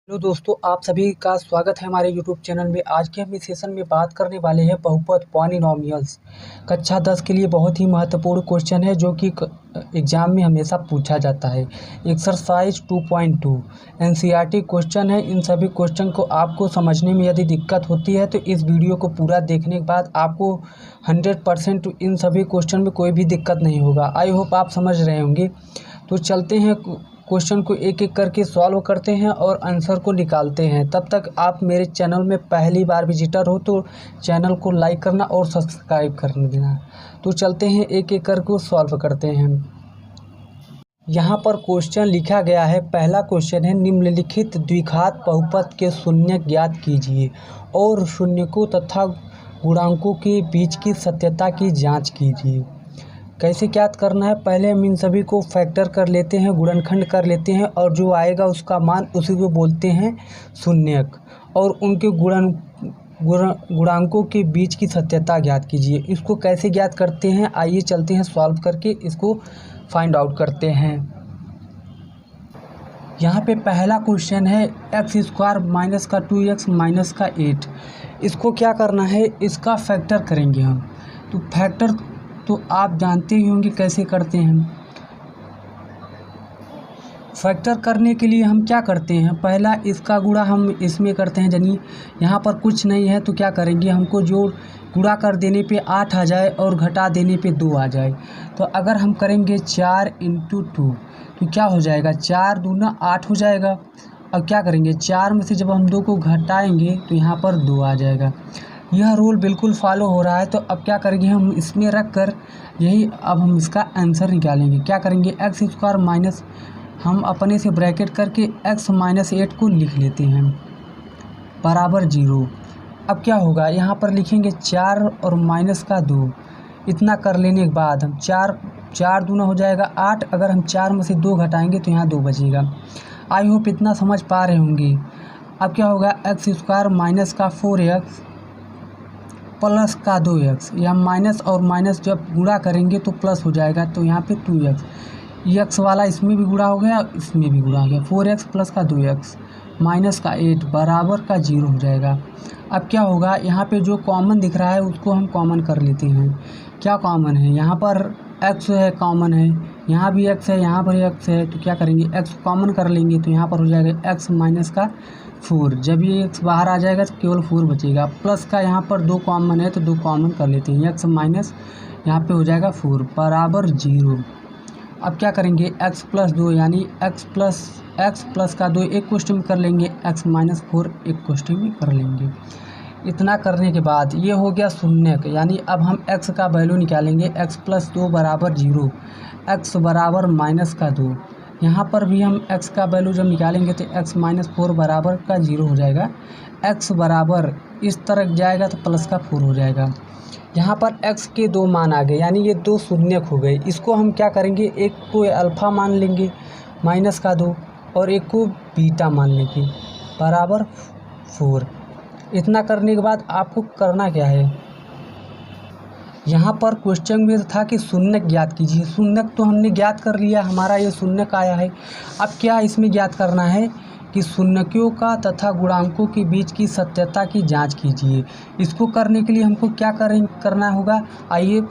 Hello दोस्तों, आप सभी का स्वागत है हमारे यूट्यूब चैनल में। आज के हम इस सेशन में बात करने वाले हैं बहुपद पॉलिनॉमियल्स। कक्षा 10 के लिए बहुत ही महत्वपूर्ण क्वेश्चन है जो कि एग्ज़ाम में हमेशा पूछा जाता है। एक्सरसाइज 2.2 एनसीईआरटी क्वेश्चन है। इन सभी क्वेश्चन को आपको समझने में यदि दिक्कत होती है तो इस वीडियो को पूरा देखने के बाद आपको 100% इन सभी क्वेश्चन में कोई भी दिक्कत नहीं होगा। आई होप आप समझ रहे होंगे। तो चलते हैं, क्वेश्चन को एक एक करके सॉल्व करते हैं और आंसर को निकालते हैं। तब तक आप मेरे चैनल में पहली बार विजिटर हो तो चैनल को लाइक करना और सब्सक्राइब कर देना। तो चलते हैं, एक एक करके सॉल्व करते हैं। यहाँ पर क्वेश्चन लिखा गया है। पहला क्वेश्चन है, निम्नलिखित द्विघात बहुपद के शून्य ज्ञात कीजिए और शून्यकों तथा गुणांकों के बीच की सत्यता की जाँच कीजिए। कैसे ज्ञात करना है? पहले हम इन सभी को फैक्टर कर लेते हैं, गुणनखंड कर लेते हैं और जो आएगा उसका मान उसी को बोलते हैं शून्यक। और उनके गुणांकों के बीच की सत्यता ज्ञात कीजिए। इसको कैसे ज्ञात करते हैं, आइए चलते हैं सॉल्व करके इसको फाइंड आउट करते हैं। यहाँ पे पहला क्वेश्चन है x² माइनस का 2x माइनस का 8। इसको क्या करना है, इसका फैक्टर करेंगे हम। तो फैक्टर तो आप जानते ही होंगे कैसे करते हैं। फैक्टर करने के लिए हम क्या करते हैं, पहला इसका गुणा हम इसमें करते हैं। यानी यहाँ पर कुछ नहीं है तो क्या करेंगे, हमको जो गुणा कर देने पे 8 आ जाए और घटा देने पे 2 आ जाए। तो अगर हम करेंगे 4 × 2 तो क्या हो जाएगा, 4 दूना 8 हो जाएगा। अब क्या करेंगे, 4 में से जब हम 2 को घटाएंगे तो यहाँ पर 2 आ जाएगा। यह रूल बिल्कुल फॉलो हो रहा है। तो अब क्या करेंगे, हम इसमें रख कर यही अब हम इसका आंसर निकालेंगे। क्या करेंगे, x² माइनस, हम अपने से ब्रैकेट करके x माइनस 8 को लिख लेते हैं बराबर 0। अब क्या होगा, यहाँ पर लिखेंगे 4 और माइनस का 2। इतना कर लेने के बाद हम 4 दूना हो जाएगा 8। अगर हम 4 में से 2 घटाएंगे तो यहाँ 2 बचेगा। आई होप इतना समझ पा रहे होंगे। अब क्या होगा, x² माइनस का 4x प्लस का 2x। या माइनस और माइनस जब गुणा करेंगे तो प्लस हो जाएगा, तो यहाँ पे 2x। x वाला इसमें भी गुणा हो गया, इसमें भी गुणा हो गया। 4x प्लस का 2x माइनस का 8 बराबर का 0 हो जाएगा। अब क्या होगा, यहाँ पे जो कॉमन दिख रहा है उसको हम कॉमन कर लेते हैं। क्या कॉमन है, यहाँ पर x है कॉमन है, यहाँ भी x है, यहाँ पर x है। तो क्या करेंगे, x कॉमन कर लेंगे तो यहाँ पर हो जाएगा x माइनस का 4। जब ये x बाहर आ जाएगा तो केवल 4 बचेगा। प्लस का यहाँ पर 2 कॉमन है तो 2 कॉमन कर लेते हैं। x माइनस यहाँ पे हो जाएगा 4 बराबर 0। अब क्या करेंगे, x प्लस 2 यानी x प्लस का 2 एक क्वेश्चन में कर लेंगे, x माइनस 4 एक क्वेश्चन में कर लेंगे। इतना करने के बाद ये हो गया शून्यक। यानी अब हम x का वैल्यू निकालेंगे, x प्लस 2 बराबर 0, x बराबर माइनस का 2। यहाँ पर भी हम x का वैल्यू जब निकालेंगे तो x माइनस 4 बराबर का 0 हो जाएगा। x बराबर इस तरफ जाएगा तो प्लस का 4 हो जाएगा। यहाँ पर x के 2 मान आ गए, यानी ये 2 शून्यक हो गए। इसको हम क्या करेंगे, एक को अल्फ़ा मान लेंगे माइनस का 2 और एक को बीटा मान लेंगे बराबर 4। इतना करने के बाद आपको करना क्या है, यहाँ पर क्वेश्चन में था कि शून्यक ज्ञात कीजिए। शून्यक तो हमने ज्ञात कर लिया, हमारा ये शून्यक आया है। अब क्या इसमें ज्ञात करना है कि शून्यकों का तथा गुणांकों के बीच की सत्यता की जांच कीजिए। इसको करने के लिए हमको क्या करना होगा, आइए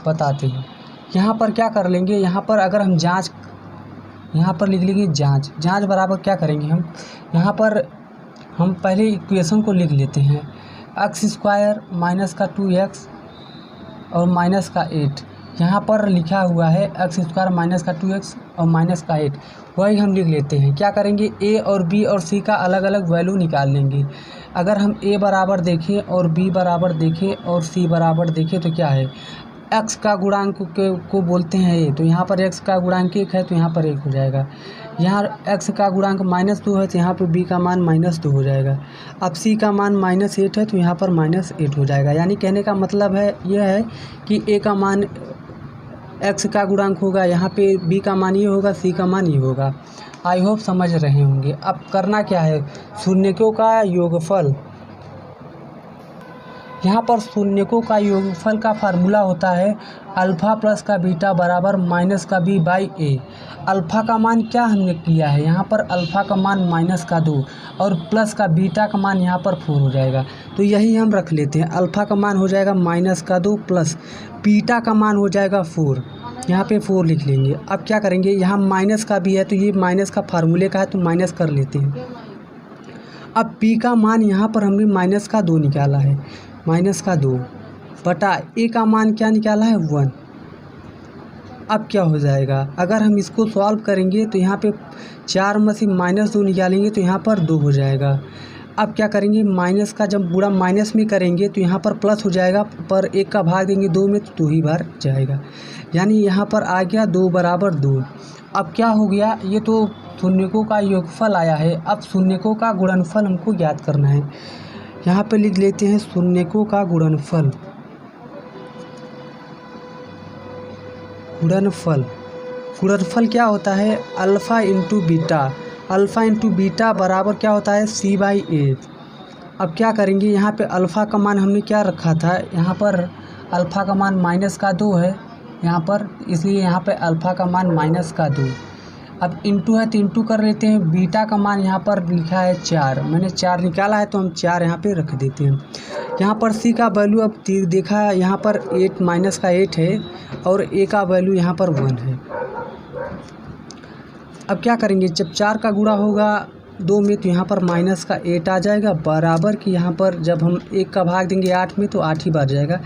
बताते हैं। यहाँ पर क्या कर लेंगे, यहाँ पर अगर हम जांच, यहाँ पर लिख लेंगे जांच बराबर क्या करेंगे, हम यहाँ पर हम पहले इक्वेशन को लिख लेते हैं। x² माइनस का 2x और माइनस का 8। यहाँ पर लिखा हुआ है x² माइनस का 2x और माइनस का 8, वही हम लिख लेते हैं। क्या करेंगे, a और b और c का अलग अलग वैल्यू निकाल लेंगे। अगर हम a बराबर देखें और b बराबर देखें और c बराबर देखें तो क्या है, x का गुणांक को बोलते हैं a। तो यहाँ पर x का गुणांक 1 है तो यहाँ पर 1 हो जाएगा। यहाँ x का गुणांक -2 है तो यहाँ पर b का मान -2 हो जाएगा। अब c का मान -8 है तो यहाँ पर -8 हो जाएगा। यानी कहने का मतलब है यह है कि a का मान x का गुणांक होगा, यहाँ पे b का मान ये होगा, c का मान ये होगा। आई होप समझ रहे होंगे। अब करना क्या है, शून्यकों का योगफल यहाँ पर शून्यकों का योगफल का फार्मूला होता है अल्फ़ा प्लस का बीटा बराबर माइनस का बी बाई ए। अल्फ़ा का मान क्या हमने किया है, यहाँ पर अल्फ़ा का मान माइनस का 2 और प्लस का बीटा का मान यहाँ पर 4 हो जाएगा। तो यही हम रख लेते हैं, अल्फ़ा का मान हो जाएगा माइनस का 2 प्लस बीटा का मान हो जाएगा 4, यहाँ पे 4 लिख लेंगे। अब क्या करेंगे, यहाँ माइनस का भी है तो ये माइनस का फार्मूले का है तो माइनस कर लेते हैं। अब पी का मान यहाँ पर हमने माइनस का 2 निकाला है, माइनस का 2 बटा ए का मान क्या निकाला है 1। अब क्या हो जाएगा, अगर हम इसको सॉल्व करेंगे तो यहाँ पे 4 में से -2 निकालेंगे तो यहाँ पर 2 हो जाएगा। अब क्या करेंगे, माइनस का जब बुरा माइनस में करेंगे तो यहाँ पर प्लस हो जाएगा, पर 1 का भाग देंगे 2 में तो 2 ही बार जाएगा, यानी यहाँ पर आ गया 2 बराबर 2। अब क्या हो गया, ये तो शून्यकों का योगफल आया है। अब शून्यकों का गुणनफल हमको ज्ञात करना है। यहाँ पे लिख लेते हैं शून्यकों का गुणनफल। गुणनफल क्या होता है, alpha into beta. Alpha into beta बराबर क्या होता है सी बाई ए। अब क्या करेंगे, यहाँ पे अल्फ़ा का मान हमने क्या रखा था, यहाँ पर अल्फ़ा का मान माइनस का 2 है यहाँ पर, इसलिए यहाँ पे अल्फ़ा का मान माइनस का 2। अब इंटू है तो इंटू कर लेते हैं। बीटा का मान यहाँ पर लिखा है 4, मैंने 4 निकाला है तो हम 4 यहाँ पे रख देते हैं। यहाँ पर सी का वैल्यू अब देखा है, यहाँ पर 8 माइनस का 8 है और ए का वैल्यू यहाँ पर 1 है। अब क्या करेंगे, जब 4 का गुणा होगा 2 में तो यहाँ पर माइनस का 8 आ जाएगा, बराबर कि यहाँ पर जब हम 1 का भाग देंगे 8 में तो 8 ही बार जाएगा,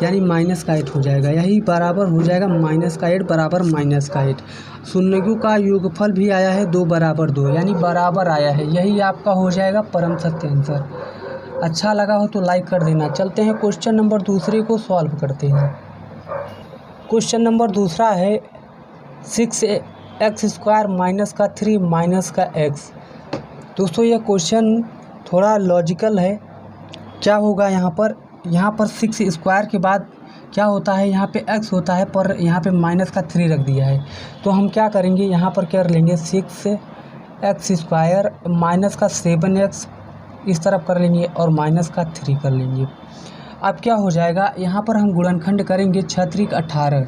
यानी माइनस का 8 हो जाएगा। यही बराबर हो जाएगा माइनस का 8 बराबर माइनस का 8। शून्यकों का योगफल भी आया है 2 बराबर 2, यानी बराबर आया है। यही आपका हो जाएगा परम सत्य आंसर। अच्छा लगा हो तो लाइक कर देना। चलते हैं क्वेश्चन नंबर दूसरे को सॉल्व करते हैं। क्वेश्चन नंबर दूसरा है 6x² माइनस का 3 माइनस का x। दोस्तों ये क्वेश्चन थोड़ा लॉजिकल है। क्या होगा, यहाँ पर 6 स्क्वायर के बाद क्या होता है, यहाँ पे x होता है पर यहाँ पे माइनस का 3 रख दिया है। तो हम क्या करेंगे, यहाँ पर कर लेंगे 6x² माइनस का 7x इस तरफ कर लेंगे और माइनस का 3 कर लेंगे। अब क्या हो जाएगा, यहाँ पर हम गुणनखंड करेंगे 6 × 18,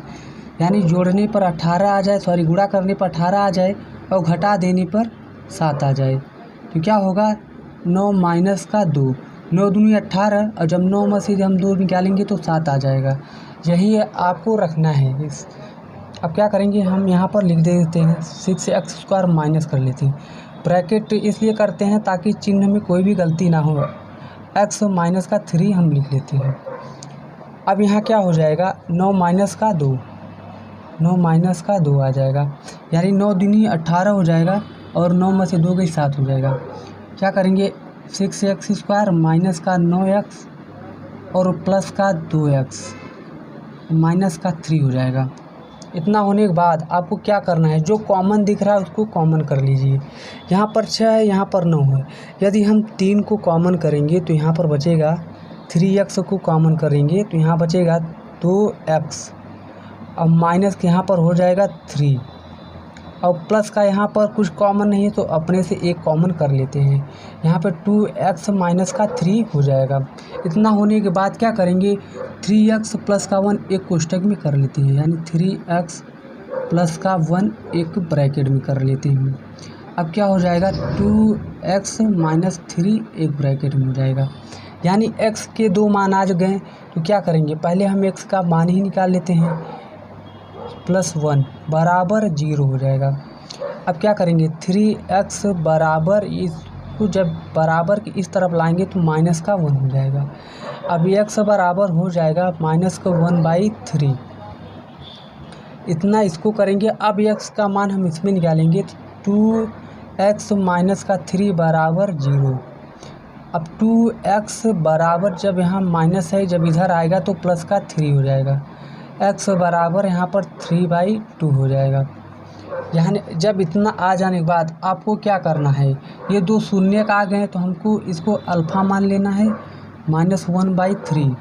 यानी जोड़ने पर 18 आ जाए, सॉरी गुणा करने पर 18 आ जाए और घटा देने पर 7 आ जाए। तो क्या होगा 9 माइनस का 2, 9 दूनी 18 और जब 9 में से हम 2 निकालेंगे तो 7 आ जाएगा। यही आपको रखना है। अब क्या करेंगे, हम यहाँ पर लिख देते हैं 6x² माइनस कर लेते हैं। ब्रैकेट इसलिए करते हैं ताकि चिन्ह में कोई भी गलती ना हो। x माइनस का 3 हम लिख लेते हैं। अब यहाँ क्या हो जाएगा, 9 माइनस का 2, 9 माइनस का 2 आ जाएगा, यानी 9 दूनी 18 हो जाएगा और 9 में से 2 गई 7 हो जाएगा। क्या करेंगे, 6x² माइनस का 9x और प्लस का 2x माइनस का 3 हो जाएगा। इतना होने के बाद आपको क्या करना है, जो कॉमन दिख रहा है उसको कॉमन कर लीजिए। यहाँ पर 6 है, यहाँ पर 9 है। यदि हम 3 को कॉमन करेंगे तो यहाँ पर बचेगा, 3x को कॉमन करेंगे तो यहाँ बचेगा 2x। अब माइनस के यहाँ पर हो जाएगा 3 और प्लस का यहाँ पर कुछ कॉमन नहीं है तो अपने से एक कॉमन कर लेते हैं। यहाँ पर 2x माइनस का 3 हो जाएगा। इतना होने के बाद क्या करेंगे, 3x प्लस का 1 एक कोष्ठक में कर लेते हैं, यानी 3x प्लस का 1 एक ब्रैकेट में कर लेते हैं। अब क्या हो जाएगा, 2x माइनस 3 एक ब्रैकेट में हो जाएगा, यानी x के 2 मान आ गए। तो क्या करेंगे, पहले हम x का मान ही निकाल लेते हैं, +1 बराबर 0 हो जाएगा। अब क्या करेंगे, 3x बराबर, इसको जब बराबर की इस तरफ लाएंगे तो माइनस का 1 हो जाएगा। अब x बराबर हो जाएगा माइनस का 1/3। इतना इसको करेंगे। अब x का मान हम इसमें निकालेंगे, 2x माइनस का 3 बराबर 0। अब 2x बराबर, जब यहाँ माइनस है जब इधर आएगा तो प्लस का 3 हो जाएगा। x बराबर यहाँ पर 3/2 हो जाएगा। यहाँ जब इतना आ जाने के बाद आपको क्या करना है, ये 2 शून्य का आ गए तो हमको इसको अल्फ़ा मान लेना है -1/3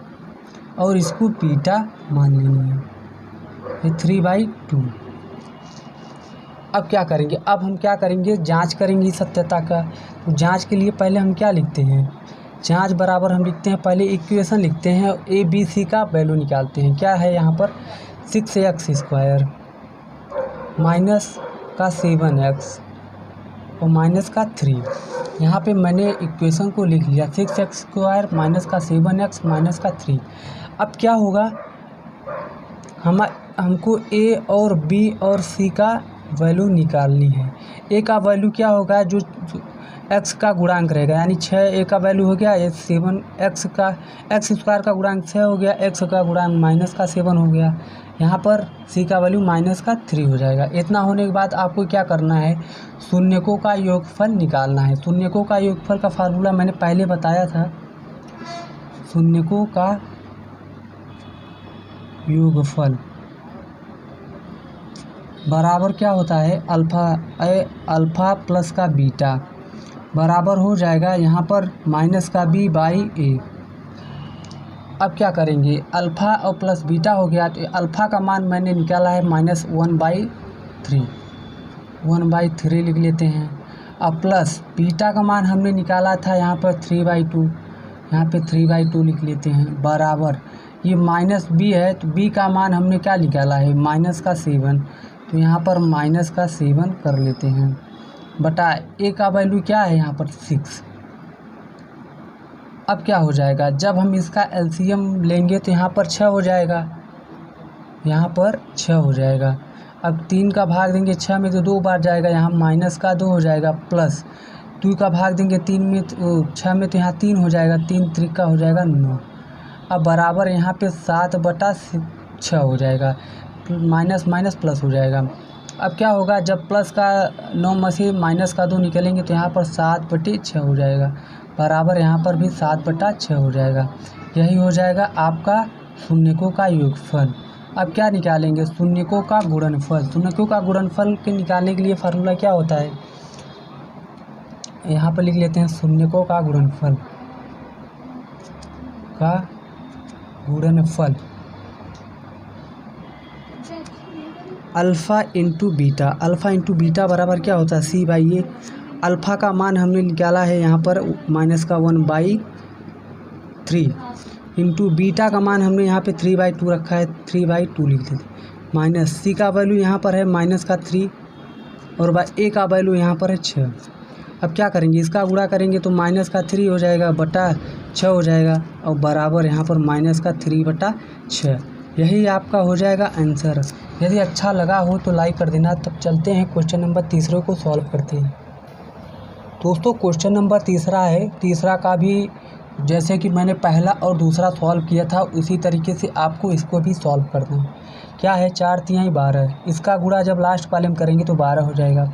और इसको बीटा मान लेनी है, ये 3/2। अब क्या करेंगे, अब हम क्या करेंगे, जांच करेंगे सत्यता का। तो जांच के लिए पहले हम क्या लिखते हैं, जांच बराबर हम लिखते हैं, पहले इक्वेशन लिखते हैं, ए बी सी का वैल्यू निकालते हैं। क्या है यहाँ पर 6x² माइनस का 7x और माइनस का 3। यहाँ पे मैंने इक्वेशन को लिख लिया 6x² माइनस का 7x माइनस का 3। अब क्या होगा, हमको ए और बी और सी का वैल्यू निकालनी है। ए का वैल्यू क्या होगा, जो एक्स का गुणांक रहेगा, यानी 6 ए का वैल्यू हो गया, ये 7 एक्स स्क्वायर का गुणांक 6 हो गया, एक्स का गुणांक माइनस का 7 हो गया। यहाँ पर सी का वैल्यू माइनस का 3 हो जाएगा। इतना होने के बाद आपको क्या करना है, शून्यकों का योगफल निकालना है। शून्यकों का योगफल का फार्मूला मैंने पहले बताया था। शून्यकों का योगफल बराबर क्या होता है, अल्फ़ा प्लस का बीटा बराबर हो जाएगा यहाँ पर माइनस का बी बाई ए। अब क्या करेंगे, अल्फ़ा और प्लस बीटा हो गया, तो अल्फ़ा का मान मैंने निकाला है -1/3, 1/3 लिख लेते हैं। अब प्लस बीटा का मान हमने निकाला था यहाँ पर 3/2, यहाँ पे 3/2 लिख लेते हैं, बराबर ये माइनस बी है, तो बी का मान हमने क्या निकाला है माइनस का 7, तो यहाँ पर माइनस का 7 कर लेते हैं, बटा ए का वैल्यू क्या है यहाँ पर 6। अब क्या हो जाएगा, जब हम इसका एलसीएम लेंगे तो यहाँ पर 6 हो जाएगा, यहाँ पर 6 हो जाएगा। अब 3 का भाग देंगे 6 में तो 2 बार जाएगा, यहाँ माइनस का 2 हो जाएगा, प्लस 2 का भाग देंगे 3 में तो 6 में तो यहाँ 3 हो जाएगा, 3 त्रिका हो जाएगा 9। अब बराबर यहाँ पे 7/6 हो जाएगा, माइनस माइनस प्लस हो जाएगा। अब क्या होगा, जब प्लस का 9 में से माइनस का 2 निकलेंगे तो यहाँ पर 7/6 हो जाएगा, बराबर यहाँ पर भी 7/6 हो जाएगा। यही हो जाएगा आपका शून्यकों का योगफल। अब क्या निकालेंगे, शून्यकों का गुणनफल। शून्यकों का गुणनफल के निकालने के लिए फार्मूला क्या होता है, यहाँ पर लिख लेते हैं शून्यकों का गुणनफल अल्फ़ा इंटू बीटा बराबर क्या होता है C/A। अल्फ़ा का मान हमने निकाला है यहाँ पर माइनस का 1/3 इंटू बीटा का मान हमने यहाँ पे 3/2 रखा है, 3/2 लिख देते, माइनस सी का वैल्यू यहाँ पर है माइनस का 3 और ए का वैल्यू यहाँ पर है 6। अब क्या करेंगे, इसका गुणा करेंगे तो माइनस का 3 हो जाएगा बटा 6 हो जाएगा, और बराबर यहाँ पर माइनस का 3/6। यही आपका हो जाएगा आंसर। यदि अच्छा लगा हो तो लाइक कर देना। तब चलते हैं क्वेश्चन नंबर 3 को सॉल्व करते हैं। दोस्तों क्वेश्चन नंबर 3 है, तीसरा का भी जैसे कि मैंने पहला और दूसरा सॉल्व किया था उसी तरीके से आपको इसको भी सॉल्व करना है। क्या है, 4×3 12, इसका गुणा जब लास्ट कॉलम करेंगे तो 12 हो जाएगा।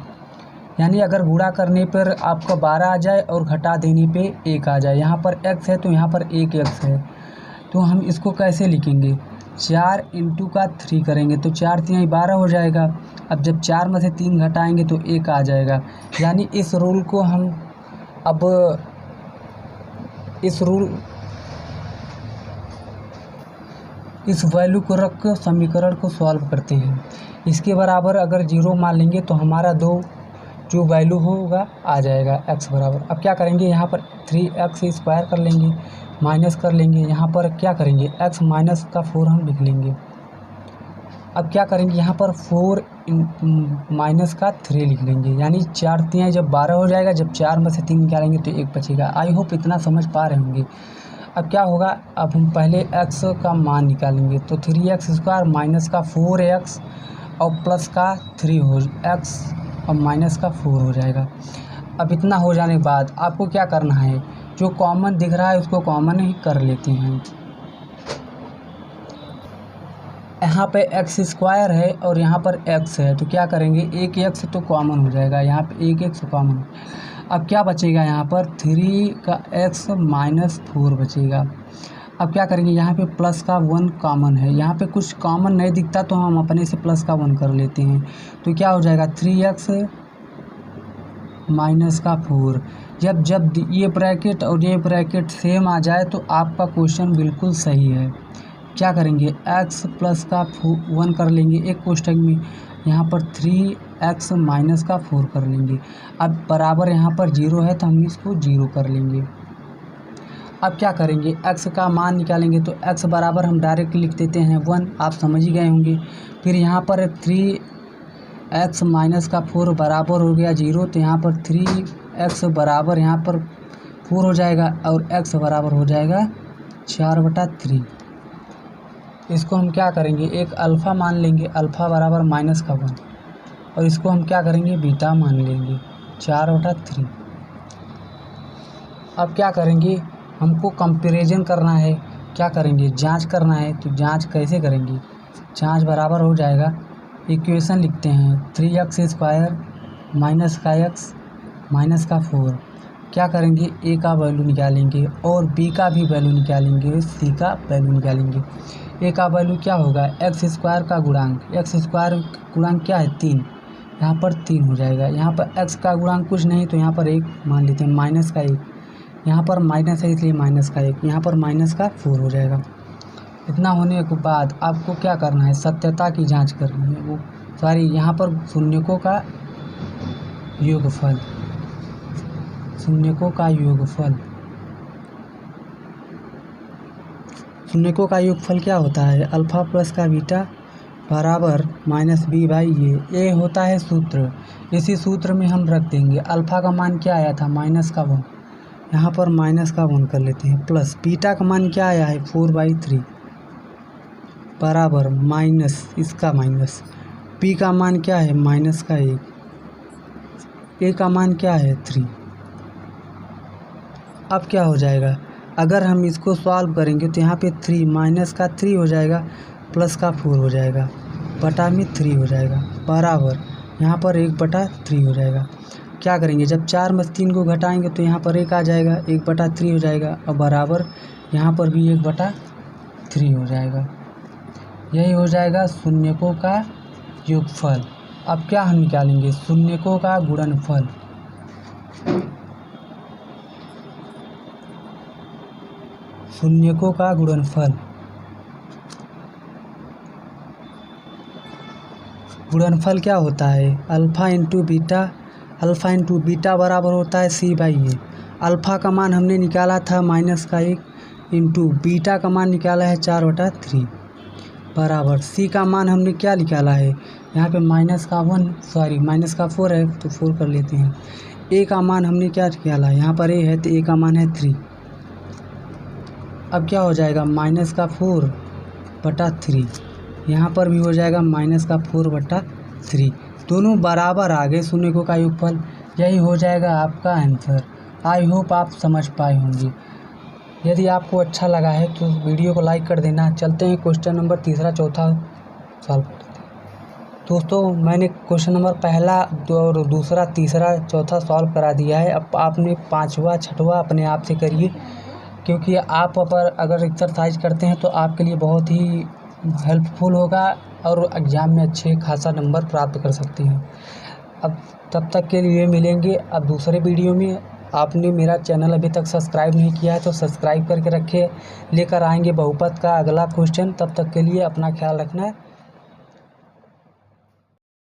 यानी अगर गुणा करने पर आपको 12 आ जाए और घटा देने पे 1 आ जाए, यहाँ पर x है तो यहाँ पर 1x है, तो हम इसको कैसे लिखेंगे, 4 × 3 करेंगे तो 4×3 12 हो जाएगा। अब जब 4 में से 3 घटाएंगे तो 1 आ जाएगा। यानी इस रूल को हम अब इस वैल्यू को रख कर समीकरण को सॉल्व करते हैं। इसके बराबर अगर 0 मान लेंगे तो हमारा जो वैल्यू होगा आ जाएगा x बराबर। अब क्या करेंगे, यहाँ पर 3x² कर लेंगे, माइनस कर लेंगे, यहाँ पर क्या करेंगे x माइनस का 4 हम लिख लेंगे। अब क्या करेंगे, यहाँ पर 4 माइनस का 3 लिख लेंगे, यानी 4×3 जब 12 हो जाएगा, जब 4 में से 3 निकालेंगे तो 1 बचेगा। आई होप इतना समझ पा रहे होंगे। अब क्या होगा, अब हम पहले x का मान निकालेंगे तो 3x² माइनस का 4x और प्लस का 3 हो x और माइनस का 4 हो जाएगा। अब इतना हो जाने के बाद आपको क्या करना है, जो कॉमन दिख रहा है उसको कॉमन ही कर लेते हैं। यहाँ पे x² है और यहाँ पर x है, तो क्या करेंगे, एक x तो कॉमन हो जाएगा, यहाँ पे एक x कॉमन। अब क्या बचेगा, यहाँ पर 3 का x माइनस 4 बचेगा। अब क्या करेंगे, यहाँ पे प्लस का 1 कॉमन है, यहाँ पे कुछ कॉमन नहीं दिखता तो हम अपने से प्लस का 1 कर लेते हैं, तो क्या हो जाएगा 3x माइनस का 4। जब ये ब्रैकेट और ये ब्रैकेट सेम आ जाए तो आपका क्वेश्चन बिल्कुल सही है। क्या करेंगे, x प्लस का 1 कर लेंगे एक कोष्ठक में, यहाँ पर 3x माइनस का 4 कर लेंगे। अब बराबर यहाँ पर 0 है तो हम इसको 0 कर लेंगे। अब क्या करेंगे, x का मान निकालेंगे तो x बराबर हम डायरेक्ट लिख देते हैं 1, आप समझ ही गए होंगे। फिर यहाँ पर 3x माइनस का 4 बराबर हो गया 0, तो यहाँ पर 3x बराबर यहाँ पर 4 हो जाएगा और x बराबर हो जाएगा 4/3। इसको हम क्या करेंगे, एक अल्फ़ा मान लेंगे, अल्फ़ा बराबर माइनस का 1, और इसको हम क्या करेंगे, बीटा मान लेंगे 4/3। अब क्या करेंगे, हमको कंपैरिजन करना है, क्या करेंगे, जांच करना है। तो जांच कैसे करेंगे, जांच बराबर हो जाएगा, इक्वेशन लिखते हैं 3x² माइनस का x माइनस का 4। क्या करेंगे, a का वैल्यू निकालेंगे और b का भी वैल्यू निकालेंगे, c का वैल्यू निकालेंगे। a का वैल्यू क्या होगा, x² का गुणांक, x² गुणांक क्या है 3, यहाँ पर 3 हो जाएगा। यहाँ पर x का गुणांक कुछ नहीं तो यहाँ पर 1 मान लेते हैं, माइनस का 1, यहाँ पर माइनस है इसलिए माइनस का 1, यहाँ पर माइनस का 4 हो जाएगा। इतना होने के बाद आपको क्या करना है, सत्यता की जांच करनी है, वो सॉरी यहाँ पर शून्यकों का योगफल, शून्यकों का योगफल, शून्यकों का योगफल क्या होता है, अल्फ़ा प्लस का बीटा बराबर माइनस b/a। ये होता है सूत्र, इसी सूत्र में हम रख देंगे। अल्फ़ा का मान क्या आया था, माइनस का 1, यहाँ पर माइनस का 1 कर लेते हैं, प्लस बीटा का मान क्या आया है 4/3 बराबर माइनस इसका माइनस, p का मान क्या है माइनस का 1, a का मान क्या है 3। अब क्या हो जाएगा, अगर हम इसको सॉल्व करेंगे तो यहाँ पे 3 माइनस का 3 हो जाएगा, प्लस का 4 हो जाएगा, बटा में 3 हो जाएगा, बराबर यहाँ पर 1/3 हो जाएगा। क्या करेंगे, जब 4 में 3 को घटाएंगे तो यहाँ पर 1 आ जाएगा, 1/3 हो जाएगा, और बराबर यहाँ पर भी 1/3 हो जाएगा। यही हो जाएगा शून्यकों का योगफल। अब क्या हम निकालेंगे, शून्यकों का गुणनफल। शून्यकों का गुणनफल, गुणनफल क्या होता है, अल्फ़ा इंटू बीटा बराबर होता है c/a। अल्फ़ा का मान हमने निकाला था माइनस का 1 इंटू बीटा का मान निकाला है 4/3 बराबर c का मान हमने क्या निकाला है, यहाँ पे माइनस का 4 है तो 4 कर लेते हैं। a का मान हमने क्या निकाला है, यहाँ पर a है तो a का मान है 3। अब क्या हो जाएगा, माइनस का 4/3, यहाँ पर भी हो जाएगा माइनस का 4/3, दोनों बराबर आ गए शून्यकों का योगफल। यही हो जाएगा आपका आंसर। आई होप आप समझ पाए होंगे। यदि आपको अच्छा लगा है तो वीडियो को लाइक कर देना। चलते हैं क्वेश्चन नंबर 3, 4 सॉल्व करते हैं। दोस्तों मैंने क्वेश्चन नंबर 1 और 2, 3, 4 सॉल्व करा दिया है। अब आपने 5वां 6वां अपने आप से करिए, क्योंकि आप अगर एक्सरसाइज करते हैं तो आपके लिए बहुत ही हेल्पफुल होगा और एग्ज़ाम में अच्छे खासा नंबर प्राप्त कर सकते हैं। अब तब तक के लिए मिलेंगे अब दूसरे वीडियो में। आपने मेरा चैनल अभी तक सब्सक्राइब नहीं किया है तो सब्सक्राइब करके रखिए। लेकर आएंगे बहुपद का अगला क्वेश्चन। तब तक के लिए अपना ख्याल रखना है।